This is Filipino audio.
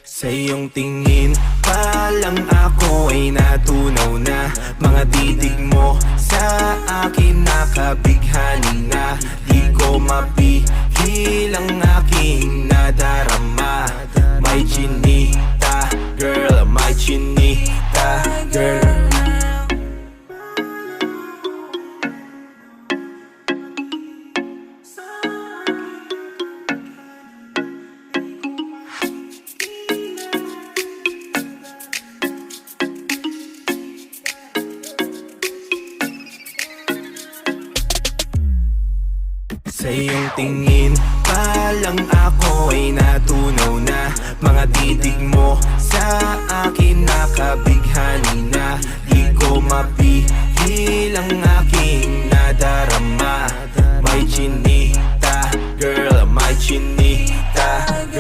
Sa iyong tingin pa lang ako ay natunaw na. Mga titig mo sa akin nakabighani na. Di ko mapihil ang aking nadarama. May chinita girl, may chinita girl. Sa iyong tingin pa lang ako ay natunaw na. Mga titig mo sa akin nakabighani